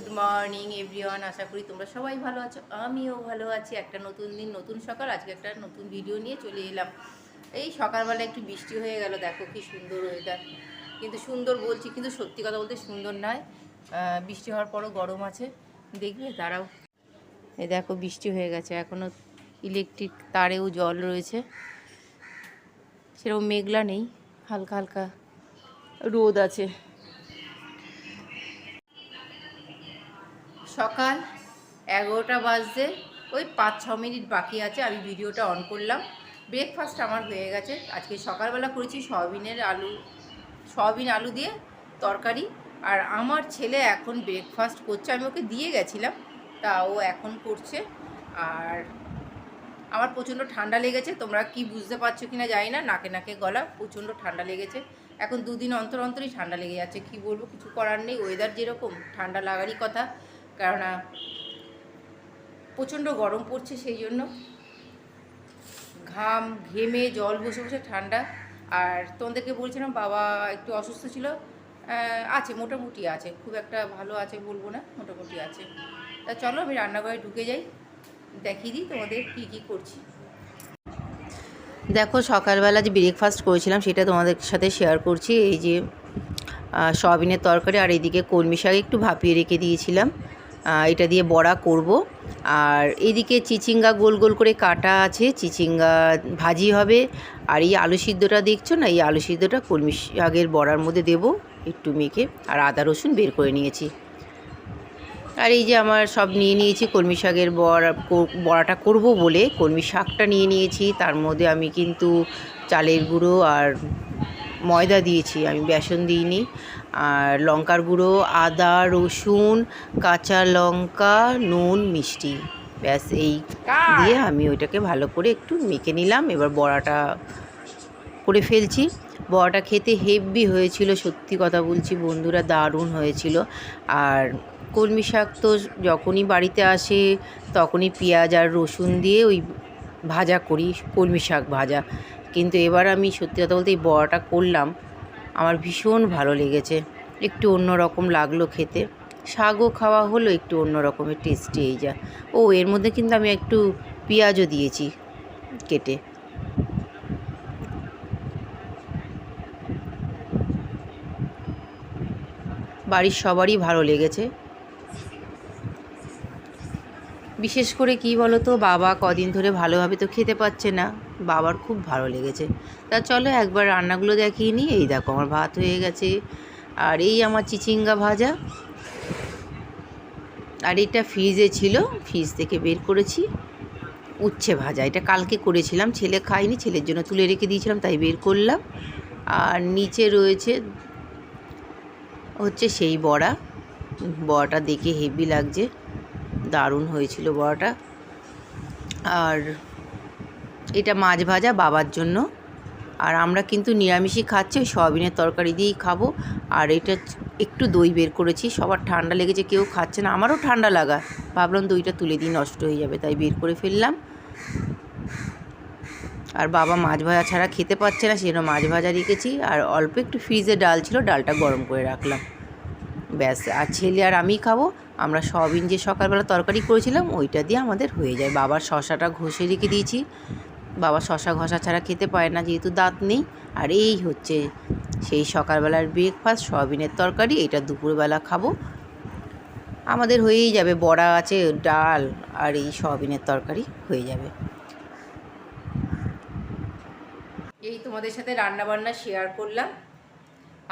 Good morning everyone, আশা করি তোমরা সবাই ভালো আছো। আমিও ভালো আছি। একটা নতুন দিন, নতুন সকাল। আজকে একটা নতুন ভিডিও নিয়ে চলে এলাম। এই সকালবেলা একটু বৃষ্টি হয়ে গেল, দেখো কি সুন্দর ওয়েদার। কিন্তু সুন্দর বলছি, কিন্তু সত্যি কথা বলতে সুন্দর নয়। বৃষ্টি হওয়ার পরও গরম আছে। দেখবে, দাঁড়াও। এই দেখো বৃষ্টি হয়ে গেছে, এখনও ইলেকট্রিক তারেও জল রয়েছে। সেরকম মেঘলা নেই, হালকা হালকা রোদ আছে। সকাল 11টা বাজতে ওই 5-6 মিনিট বাকি আছে। আমি ভিডিওটা অন করলাম। ব্রেকফাস্ট আমার হয়ে গেছে। আজকে সকালবেলা করেছি সয়াবিন আলু দিয়ে তরকারি। আর আমার ছেলে এখন ব্রেকফাস্ট করছে। আমি ওকে দিয়ে গেছিলাম, তা ও এখন করছে। আর আমার প্রচণ্ড ঠান্ডা লেগেছে। তোমরা কি বুঝতে পারছো কি না জানি না, নাকে নাকে গলা, প্রচণ্ড ঠান্ডা লেগেছে। এখন দুদিন অন্তর অন্তরই ঠান্ডা লেগে যাচ্ছে। কি বলবো, কিছু করার নেই। ওয়েদার যেরকম, ঠান্ডা লাগারই কথা। কেননা প্রচণ্ড গরম পড়ছে, সেই জন্য ঘেমে জল বসে বসে ঠান্ডা। আর তোমাদেরকে বলছিলাম বাবা একটু অসুস্থ ছিল। আছে, মোটামুটি আছে, খুব একটা ভালো আছে বলবো না, মোটামুটি আছে। তা চলো আমি রান্নাঘরে ঢুকে যাই, দেখিয়ে দিই তোমাদের কী কী করছি। দেখো সকালবেলা যে ব্রেকফাস্ট করেছিলাম সেটা তোমাদের সাথে শেয়ার করছি। এই যে সয়াবিনের তরকারি, আর এইদিকে কলমি শাক একটু ভাপিয়ে রেখে দিয়েছিলাম, এটা দিয়ে বড়া করব। আর এইদিকে চিচিঙ্গা গোল গোল করে কাটা আছে, চিচিঙ্গা ভাজি হবে। আর এই আলু সিদ্ধটা দেখছো না, এই আলু সিদ্ধটা কলমি শাকের বড়ার মধ্যে দেবো একটু মেখে। আর আদা রসুন বের করে নিয়েছি। আর এই যে আমার সব নিয়ে নিয়েছি কলমি শাকের বড়াটা করব বলে কলমি শাকটা নিয়ে নিয়েছি। তার মধ্যে আমি কিন্তু চালের গুঁড়ো আর ময়দা দিয়েছি, আমি বেসন দিইনি। আর লঙ্কার গুঁড়ো, আদা রসুন, কাঁচা লঙ্কা, নুন, মিষ্টি, ব্যাস এই দিয়ে আমি ওইটাকে ভালো করে একটু মেখে নিলাম। এবার বড়াটা করে ফেলছি। বড়াটা খেতে হেভি হয়েছিল, সত্যি কথা বলছি বন্ধুরা, দারুণ হয়েছিল। আর কলমি শাক তো যখনই বাড়িতে আসে তখনই পেঁয়াজ আর রসুন দিয়ে ওই ভাজা করি, কলমি শাক ভাজা। কিন্তু এবার আমি সত্যি কথা বলতে এই বড়াটা করলাম, আমার ভীষণ ভালো লেগেছে। একটু অন্য রকম লাগলো খেতে, শাকও খাওয়া হলো, একটু অন্য রকমের টেস্টি। এই যা এর মধ্যে কিন্তু আমি একটু পেঁয়াজও দিয়েছি কেটে। বাড়ির সবারই ভালো লেগেছে। বিশেষ করে কি বলো তো, বাবা কদিন ধরে ভালোভাবে তো খেতে পাচ্ছে না, বাবার খুব ভালো লেগেছে। তা চলো একবার রান্নাগুলো দেখিয়ে নিই। এই দেখো আমার ভাত হয়ে গেছে, আর এই আমার চিচিঙ্গা ভাজা। আর এটা ফ্রিজে ছিল, ফ্রিজ থেকে বের করেছি উচ্ছে ভাজা। এটা কালকে করেছিলাম, ছেলে খায়নি, ছেলের জন্য তুলে রেখে দিয়েছিলাম, তাই বের করলাম। আর নিচে রয়েছে হচ্ছে সেই বড়াটা দেখে হেভি লাগছে, দারুণ হয়েছিল বড়াটা। আর এটা মাছ ভাজা বাবার জন্য। আর আমরা কিন্তু নিরামিষই খাচ্ছি, ওই সয়াবিনের তরকারি দিয়েই খাবো। আর এটা একটু দই বের করেছি, সবার ঠান্ডা লেগেছে, কেউ খাচ্ছে না, আমারও ঠান্ডা লাগা, ভাবলাম দইটা তুলে দিই, নষ্ট হয়ে যাবে, তাই বের করে ফেললাম। আর বাবা মাছ ভাজা ছাড়া খেতে পাচ্ছে না, সেজন্য মাছ ভাজা রেখেছি। আর অল্প একটু ফ্রিজে ডাল ছিল, ডালটা গরম করে রাখলাম, ব্যাস। আর ছেলে আর আমি খাবো। আমরা সয়াবিন যে সকালবেলা তরকারি করেছিলাম ওইটা দিয়ে আমাদের হয়ে যায়। বাবার শশাটা ঘষে রেখে দিয়েছি, বাবা শশা ঘষা ছাড়া খেতে পারে না, যেহেতু দাঁত নেই। আর এই হচ্ছে সেই সকালবেলার ব্রেকফাস্ট, সয়াবিনের তরকারি। এটা দুপুরবেলা খাবো, আমাদের হয়েই যাবে। বড়া আছে, ডাল আর এই সয়াবিনের তরকারি হয়ে যাবে। এই তোমাদের সাথে রান্নাবান্না শেয়ার করলাম।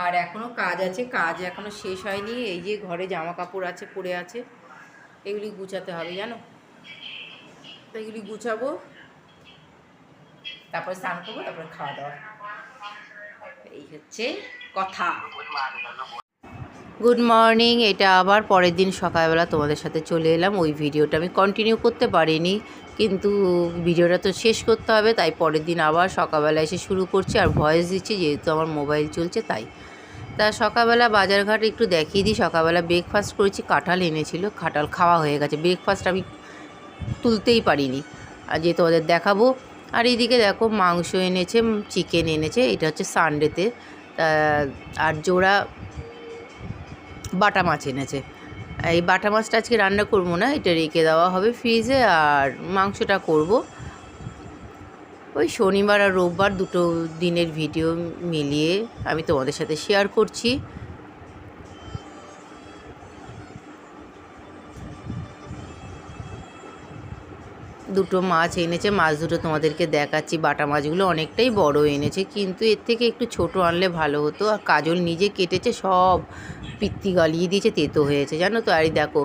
আর এখনও কাজ আছে, কাজ এখনও শেষ হয়নি। এই যে ঘরে জামা কাপড় আছে, পড়ে আছে, এগুলি গুছাতে হবে জানো। তো এগুলি গুছাবো, তারপরে স্নান করবো, তারপরে খাওয়া দাওয়া। এই হচ্ছে কথা। Good morning. এটা আবার পরের দিন সকালবেলা তোমাদের সাথে চলে এলাম। ওই ভিডিওটা আমি কন্টিনিউ করতে পারিনি, কিন্তু ভিডিওটা তো শেষ করতে হবে, তাই পরের দিন আবার সকালবেলা এসে শুরু করছি। আর ভয়েস দিচ্ছি, যেহেতু আমার মোবাইল চলছে তাই। তা সকালবেলা বাজারঘাট একটু দেখিয়ে দিই। সকালবেলা ব্রেকফাস্ট করেছি, কাঁঠাল এনেছিল, কাঁঠাল খাওয়া হয়ে গেছে। ব্রেকফাস্ট আমি তুলতেই পারিনি, আর যেহেতু ওদের দেখাবো। আর এইদিকে দেখো মাংস এনেছে, চিকেন এনেছে, এটা হচ্ছে সানডেতে। আর জোড়া বাটা মাছ এনেছে। এই বাটা মাছটা আজকে রান্না করবো না, এটা রেখে দেওয়া হবে ফ্রিজে, আর মাংসটা করব ওই শনিবার আর রোববার দুটো দিনের ভিডিও মিলিয়ে আমি তোমাদের সাথে শেয়ার করছি। দুটো মাছ এনেছে, মাছ দুটো তোমাদেরকে দেখাচ্ছি। বাটা মাছগুলো অনেকটাই বড় এনেছে, কিন্তু এর থেকে একটু ছোট আনলে ভালো হতো। আর কাজল নিজে কেটেছে, সব পিত্তি গালিয়ে দিয়েছে, তেতো হয়েছে জানো তো। আর দেখো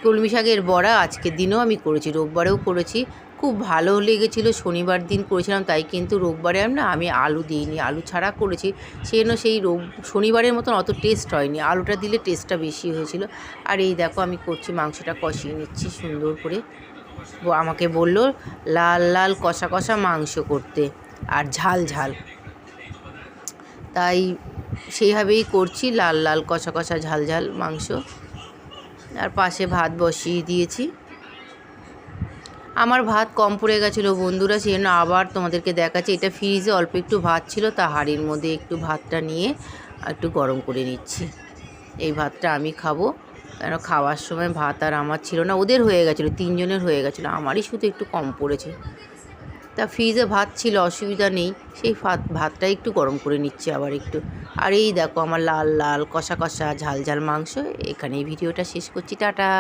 কলমি শাকের বড়া আজকের দিনেও আমি করেছি, রোববারেও করেছি, খুব ভালো লেগেছিলো। শনিবার দিন করেছিলাম, তাই কিন্তু রোববারে আমি আলু দিইনি, আলু ছাড়া করেছি, সেই শনিবারের মতন অত টেস্ট হয়নি, আলুটা দিলে টেস্টটা বেশি হয়েছিল। আর এই দেখো আমি করছি, মাংসটা কষিয়ে নিচ্ছি সুন্দর করে। আমাকে বলল লাল লাল কষা কষা মাংস করতে আর ঝাল ঝাল, তাই সেইভাবেই করছি, লাল লাল কষা কষা ঝাল ঝাল মাংস। আর পাশে ভাত বসিয়ে দিয়েছি। আমার ভাত কম পড়ে গেছিলো বন্ধুরা, সেই জন্য আবার তোমাদেরকে দেখাচ্ছি। এটা ফ্রিজে অল্প একটু ভাত ছিল, তা হাঁড়ির মধ্যে একটু ভাতটা নিয়ে একটু গরম করে নিচ্ছি। এই ভাতটা আমি খাবো, কেন খাওয়ার সময় ভাত আর আমার ছিল না, ওদের হয়ে গেছিলো, 3 জনের হয়ে গেছিলো, আমারই শুধু একটু কম পড়েছে। তা ফ্রিজে ভাত ছিল, অসুবিধা নেই, সেই ভাতটা একটু গরম করে নিচ্ছি আবার একটু। আর এই দেখো আমার লাল লাল কষা কষা ঝাল ঝাল মাংস। এখানেই ভিডিওটা শেষ করছি, টাটা।